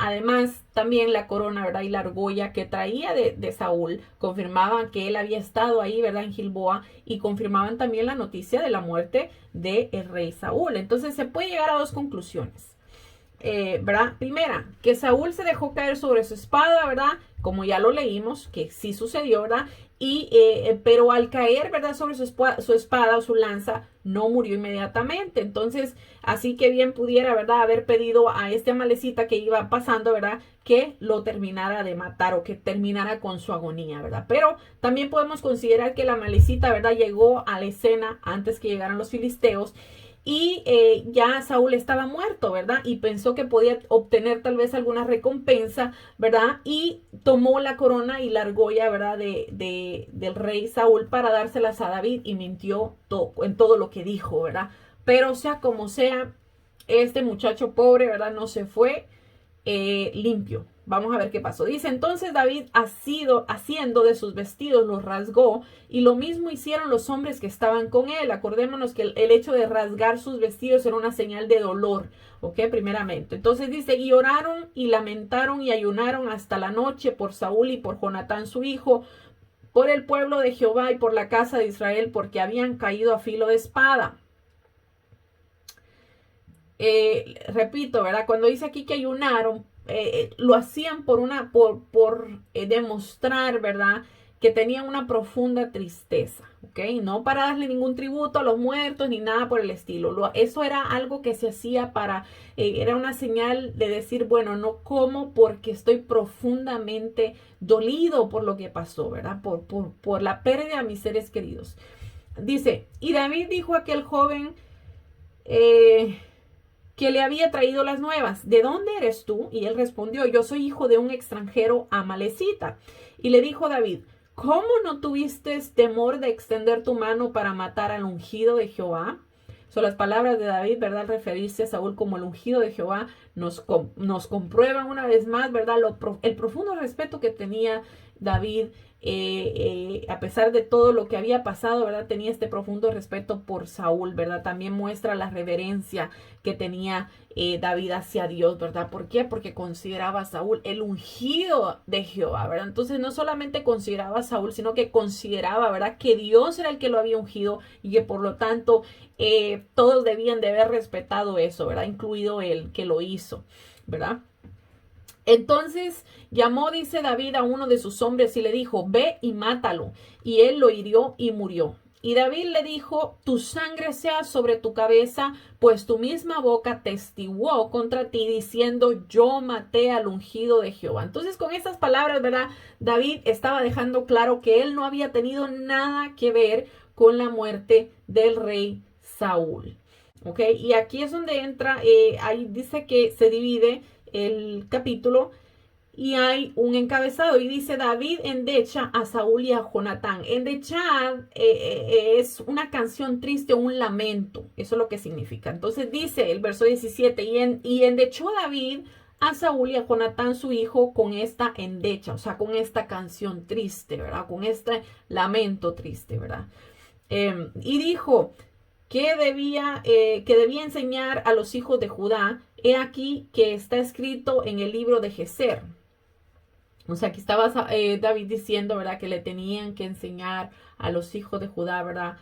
Además, también la corona, ¿verdad? Y la argolla que traía de Saúl confirmaban que él había estado ahí, ¿verdad? En Gilboa, y confirmaban también la noticia de la muerte del rey Saúl. Entonces se puede llegar a dos conclusiones. ¿Verdad? Primera, que Saúl se dejó caer sobre su espada, ¿verdad? Como ya lo leímos, que sí sucedió, ¿verdad? Pero al caer, ¿verdad? Sobre su espada o su lanza, no murió inmediatamente. Entonces, así que bien pudiera, ¿verdad? Haber pedido a este amalecita que iba pasando, ¿verdad? Que lo terminara de matar o que terminara con su agonía, ¿verdad? Pero también podemos considerar que la amalecita, ¿verdad? Llegó a la escena antes que llegaran los filisteos. Y ya Saúl estaba muerto, ¿verdad? Y pensó que podía obtener tal vez alguna recompensa, ¿verdad? Y tomó la corona y la argolla, ¿verdad? Del rey Saúl para dárselas a David y mintió en todo lo que dijo, ¿verdad? Pero sea como sea, este muchacho pobre, ¿verdad? No se fue limpio. Vamos a ver qué pasó. Dice, entonces David haciendo de sus vestidos los rasgó, y lo mismo hicieron los hombres que estaban con él. Acordémonos que el hecho de rasgar sus vestidos era una señal de dolor, ¿ok? Primeramente. Entonces dice, y oraron y lamentaron y ayunaron hasta la noche por Saúl y por Jonatán su hijo, por el pueblo de Jehová y por la casa de Israel, porque habían caído a filo de espada. Repito, ¿verdad? Cuando dice aquí que ayunaron, lo hacían por demostrar, ¿verdad? Que tenían una profunda tristeza, ¿ok? No para darle ningún tributo a los muertos ni nada por el estilo. Eso era algo que se hacía era una señal de decir, bueno, no como porque estoy profundamente dolido por lo que pasó, ¿verdad? Por la pérdida de mis seres queridos. Dice, y David dijo a aquel joven, que le había traído las nuevas, ¿de dónde eres tú? Y él respondió, yo soy hijo de un extranjero amalecita. Y le dijo David, ¿cómo no tuviste temor de extender tu mano para matar al ungido de Jehová? Son las palabras de David, ¿verdad? Al referirse a Saúl como el ungido de Jehová, nos comprueban una vez más, ¿verdad? El profundo respeto que tenía David, a pesar de todo lo que había pasado, ¿verdad? Tenía este profundo respeto por Saúl, ¿verdad? También muestra la reverencia que tenía David hacia Dios, ¿verdad? ¿Por qué? Porque consideraba a Saúl el ungido de Jehová, ¿verdad? Entonces no solamente consideraba a Saúl, sino que consideraba, ¿verdad? Que Dios era el que lo había ungido y que por lo tanto todos debían de haber respetado eso, ¿verdad? Incluido él que lo hizo, ¿verdad? Entonces llamó, dice David, a uno de sus hombres y le dijo, ve y mátalo. Y él lo hirió y murió. Y David le dijo, tu sangre sea sobre tu cabeza, pues tu misma boca testiguó contra ti diciendo, yo maté al ungido de Jehová. Entonces con estas palabras, ¿verdad? David estaba dejando claro que él no había tenido nada que ver con la muerte del rey Saúl. ¿Ok? Y aquí es donde entra, ahí dice que se divide el capítulo y hay un encabezado y dice David endecha a Saúl y a Jonatán. Endechar es una canción triste o un lamento, eso es lo que significa. Entonces dice el verso 17, y endechó David a Saúl y a Jonatán su hijo con esta endecha, o sea, con esta canción triste, ¿verdad? Con este lamento triste, ¿verdad? Y dijo que debía enseñar a los hijos de Judá. He aquí que está escrito en el libro de Geser. O sea, aquí estaba David diciendo, ¿verdad? Que le tenían que enseñar a los hijos de Judá, ¿verdad?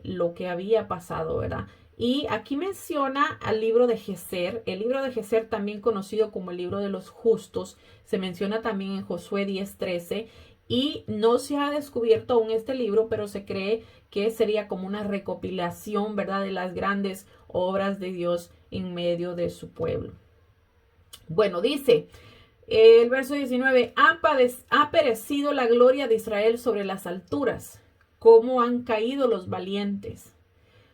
Lo que había pasado, ¿verdad? Y aquí menciona al libro de Geser. El libro de Geser, también conocido como el libro de los justos, se menciona también en Josué 10:13. Y no se ha descubierto aún este libro, pero se cree que sería como una recopilación, ¿verdad? De las grandes obras de Dios en medio de su pueblo. Bueno, dice, El verso 19, ha perecido la gloria de Israel sobre las alturas, cómo han caído los valientes.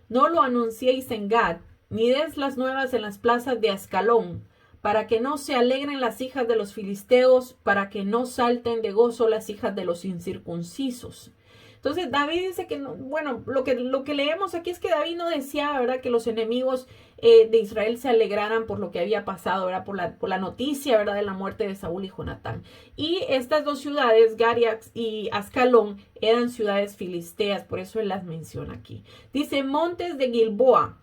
No lo anunciéis en Gad, ni des las nuevas en las plazas de Ascalón, para que no se alegren las hijas de los filisteos, para que no salten de gozo las hijas de los incircuncisos. Entonces David dice que, no, bueno, lo que leemos aquí es que David no deseaba, ¿verdad?, que los enemigos de Israel se alegraran por lo que había pasado, ¿verdad?, por la noticia, ¿verdad?, de la muerte de Saúl y Jonatán. Y estas dos ciudades, Gariax y Ascalón, eran ciudades filisteas, por eso él las menciona aquí. Dice, montes de Gilboa.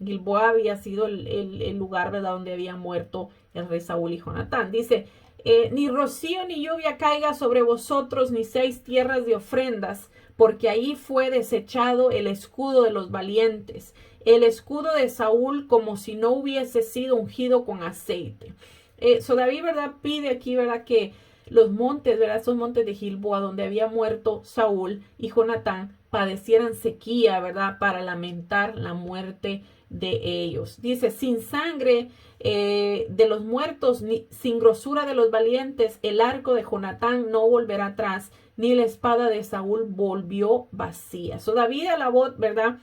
Gilboa había sido el lugar, ¿verdad?, donde había muerto el rey Saúl y Jonatán. Dice, ni rocío ni lluvia caiga sobre vosotros, ni seáis tierras de ofrendas, porque ahí fue desechado el escudo de los valientes, el escudo de Saúl, como si no hubiese sido ungido con aceite. David, ¿verdad?, pide aquí, ¿verdad?, que los montes, ¿verdad?, esos montes de Gilboa, donde había muerto Saúl y Jonatán, padecieran sequía, ¿verdad?, para lamentar la muerte de ellos. Dice, sin sangre de los muertos, ni sin grosura de los valientes, el arco de Jonatán no volverá atrás, ni la espada de Saúl volvió vacía. David alabó, ¿verdad?,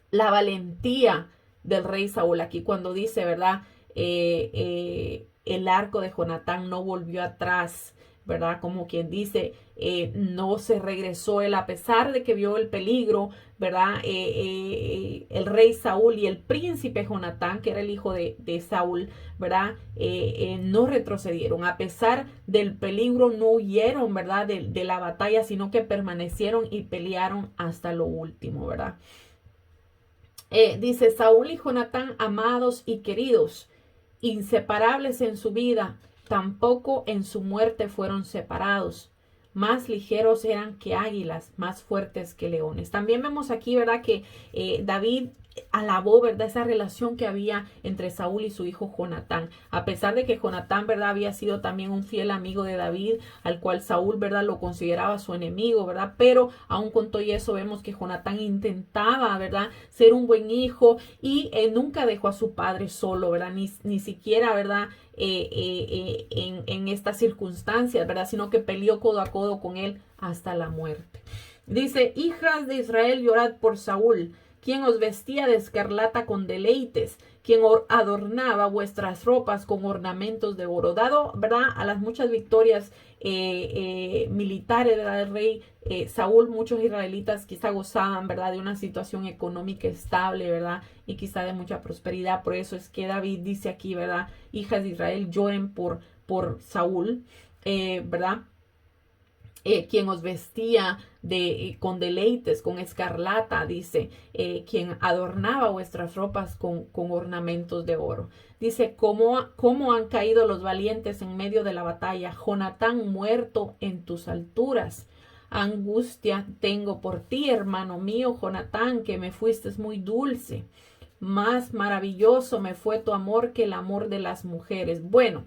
la valentía del rey Saúl aquí cuando dice, ¿verdad?, el arco de Jonatán no volvió atrás, ¿verdad? Como quien dice, no se regresó él a pesar de que vio el peligro, ¿verdad? El rey Saúl y el príncipe Jonatán, que era el hijo de Saúl, ¿verdad? No retrocedieron, a pesar del peligro no huyeron, ¿verdad?, de la batalla, sino que permanecieron y pelearon hasta lo último, ¿verdad? Dice, Saúl y Jonatán, amados y queridos, inseparables en su vida, tampoco en su muerte fueron separados. Más ligeros eran que águilas, más fuertes que leones. También vemos aquí, ¿verdad?, que David alabó, ¿verdad?, esa relación que había entre Saúl y su hijo Jonatán. A pesar de que Jonatán, ¿verdad?, había sido también un fiel amigo de David, al cual Saúl, ¿verdad?, lo consideraba su enemigo, ¿verdad? Pero aún con todo eso vemos que Jonatán intentaba, ¿verdad?, ser un buen hijo y nunca dejó a su padre solo, ¿verdad? Ni siquiera, ¿verdad?, en estas circunstancias, ¿verdad?, sino que peleó codo a codo con él hasta la muerte. Dice, hijas de Israel, llorad por Saúl, quien os vestía de escarlata con deleites, quien adornaba vuestras ropas con ornamentos de oro. Dado, ¿verdad?, a las muchas victorias militares del rey Saúl, muchos israelitas quizá gozaban, ¿verdad?, de una situación económica estable, ¿verdad?, y quizá de mucha prosperidad. Por eso es que David dice aquí, ¿verdad?, hijas de Israel, lloren por Saúl, ¿verdad?, quien os vestía con deleites, con escarlata, dice, quien adornaba vuestras ropas con ornamentos de oro. Dice, ¿cómo han caído los valientes en medio de la batalla? Jonatán muerto en tus alturas. Angustia tengo por ti, hermano mío, Jonatán, que me fuiste muy dulce. Más maravilloso me fue tu amor que el amor de las mujeres. Bueno,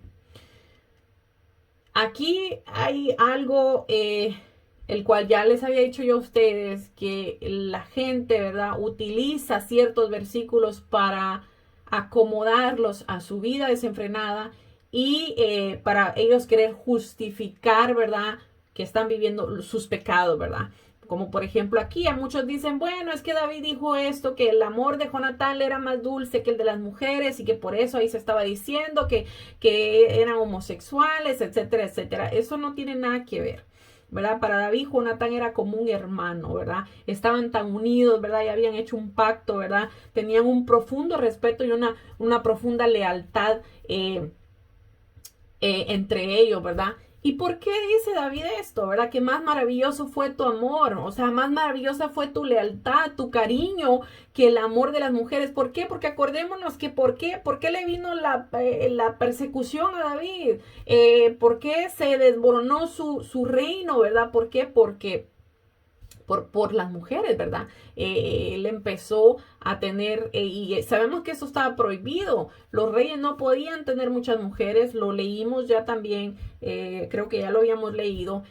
aquí hay algo, el cual ya les había dicho yo a ustedes, que la gente, ¿verdad?, utiliza ciertos versículos para acomodarlos a su vida desenfrenada y para ellos querer justificar, ¿verdad?, que están viviendo sus pecados, ¿verdad? Como por ejemplo aquí, a muchos dicen, bueno, es que David dijo esto, que el amor de Jonatán era más dulce que el de las mujeres y que por eso ahí se estaba diciendo que eran homosexuales, etcétera, etcétera. Eso no tiene nada que ver, ¿verdad? Para David, Jonatán era como un hermano, ¿verdad? Estaban tan unidos, ¿verdad? Y habían hecho un pacto, ¿verdad? Tenían un profundo respeto y una profunda lealtad entre ellos, ¿verdad? ¿Y por qué dice David esto, verdad? Que más maravilloso fue tu amor, o sea, más maravillosa fue tu lealtad, tu cariño que el amor de las mujeres. ¿Por qué? Porque acordémonos que ¿por qué le vino la persecución a David? ¿Por qué se desboronó su reino, verdad? ¿Por qué? Porque por las mujeres, ¿verdad? Él empezó a tener, y sabemos que eso estaba prohibido, los reyes no podían tener muchas mujeres, lo leímos ya también, creo que ya lo habíamos leído,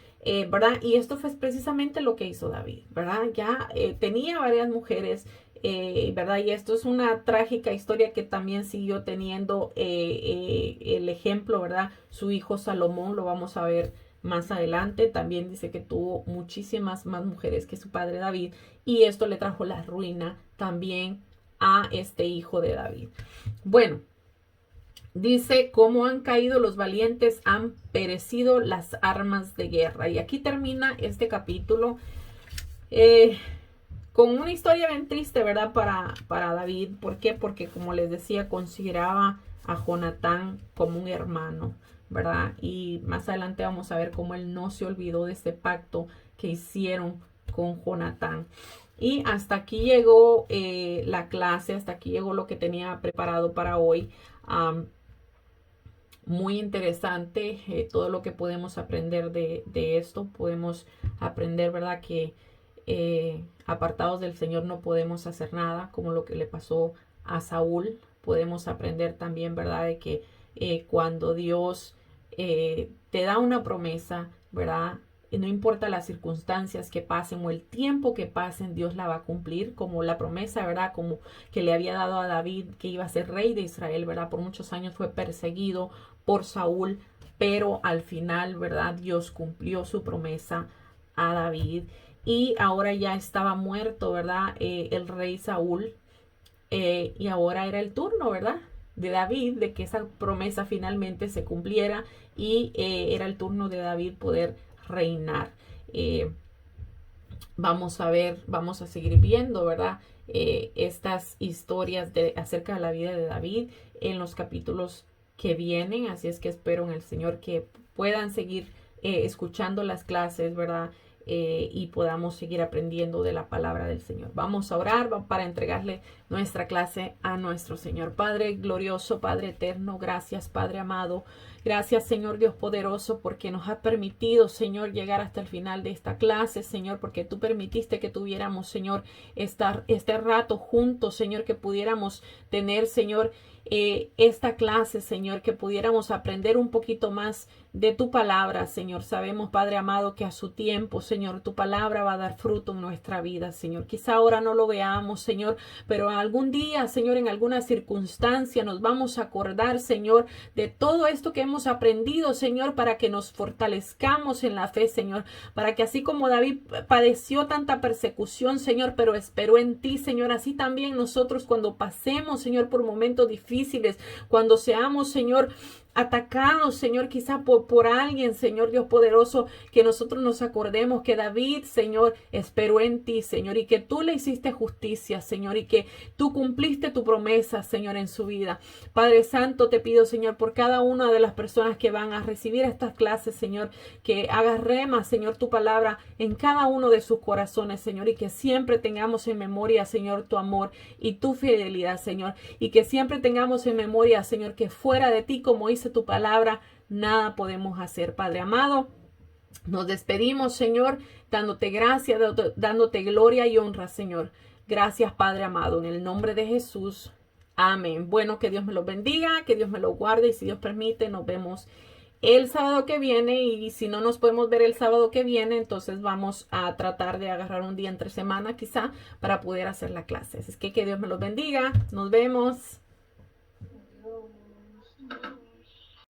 ¿verdad? Y esto fue precisamente lo que hizo David, ¿verdad? Ya tenía varias mujeres, ¿verdad? Y esto es una trágica historia que también siguió teniendo el ejemplo, ¿verdad? Su hijo Salomón, lo vamos a ver más adelante. También dice que tuvo muchísimas más mujeres que su padre David, y esto le trajo la ruina también a este hijo de David. Bueno, dice: cómo han caído los valientes, han perecido las armas de guerra. Y aquí termina este capítulo. Con una historia bien triste, ¿verdad? Para David. ¿Por qué? Porque, como les decía, consideraba a Jonatán como un hermano, ¿verdad? Y más adelante vamos a ver cómo él no se olvidó de este pacto que hicieron con Jonatán. Y hasta aquí llegó la clase, hasta aquí llegó lo que tenía preparado para hoy. Muy interesante todo lo que podemos aprender de esto. Podemos aprender, ¿verdad? Que apartados del Señor no podemos hacer nada, como lo que le pasó a Saúl. Podemos aprender también, ¿verdad? De que cuando Dios te da una promesa, ¿verdad? No importa las circunstancias que pasen o el tiempo que pasen, Dios la va a cumplir, como la promesa, ¿verdad? Como que le había dado a David, que iba a ser rey de Israel, ¿verdad? Por muchos años fue perseguido por Saúl, pero al final, ¿verdad? Dios cumplió su promesa a David, y ahora ya estaba muerto, ¿verdad? El rey Saúl, y ahora era el turno, ¿verdad? De David, de que esa promesa finalmente se cumpliera, y era el turno de David poder reinar. Vamos a ver, vamos a seguir viendo, ¿verdad? Estas historias acerca de la vida de David en los capítulos que vienen. Así es que espero en el Señor que puedan seguir escuchando las clases, ¿verdad? Y podamos seguir aprendiendo de la palabra del Señor. Vamos a orar para entregarle nuestra clase a nuestro Señor. Padre glorioso, Padre eterno, gracias, Padre amado. Gracias, Señor Dios poderoso, porque nos ha permitido, Señor, llegar hasta el final de esta clase, Señor, porque tú permitiste que tuviéramos, Señor, este rato juntos, Señor, que pudiéramos tener, Señor, esta clase, Señor, que pudiéramos aprender un poquito más de tu palabra, Señor. Sabemos, Padre amado, que a su tiempo, Señor, tu palabra va a dar fruto en nuestra vida, Señor. Quizá ahora no lo veamos, Señor, pero algún día, Señor, en alguna circunstancia nos vamos a acordar, Señor, de todo esto que hemos aprendido, Señor, para que nos fortalezcamos en la fe, Señor, para que así como David padeció tanta persecución, Señor, pero esperó en ti, Señor, así también nosotros cuando pasemos, Señor, por momentos difíciles, cuando seamos, Señor, atacados, Señor, quizá por alguien, Señor Dios poderoso, que nosotros nos acordemos que David, Señor, esperó en ti, Señor, y que tú le hiciste justicia, Señor, y que tú cumpliste tu promesa, Señor, en su vida. Padre Santo, te pido, Señor, por cada una de las personas que van a recibir estas clases, Señor, que hagas rema, Señor, tu palabra en cada uno de sus corazones, Señor, y que siempre tengamos en memoria, Señor, tu amor y tu fidelidad, Señor, y que siempre tengamos en memoria, Señor, que fuera de ti, como dice tu palabra, nada podemos hacer. Padre amado, nos despedimos, Señor, dándote gracias, dándote gloria y honra, Señor. Gracias, Padre amado, en el nombre de Jesús. Amén. Bueno, que Dios me los bendiga, que Dios me los guarde, y si Dios permite, nos vemos el sábado que viene. Y si no nos podemos ver el sábado que viene, entonces vamos a tratar de agarrar un día entre semana quizá para poder hacer la clase. Así que Dios me los bendiga. Nos vemos.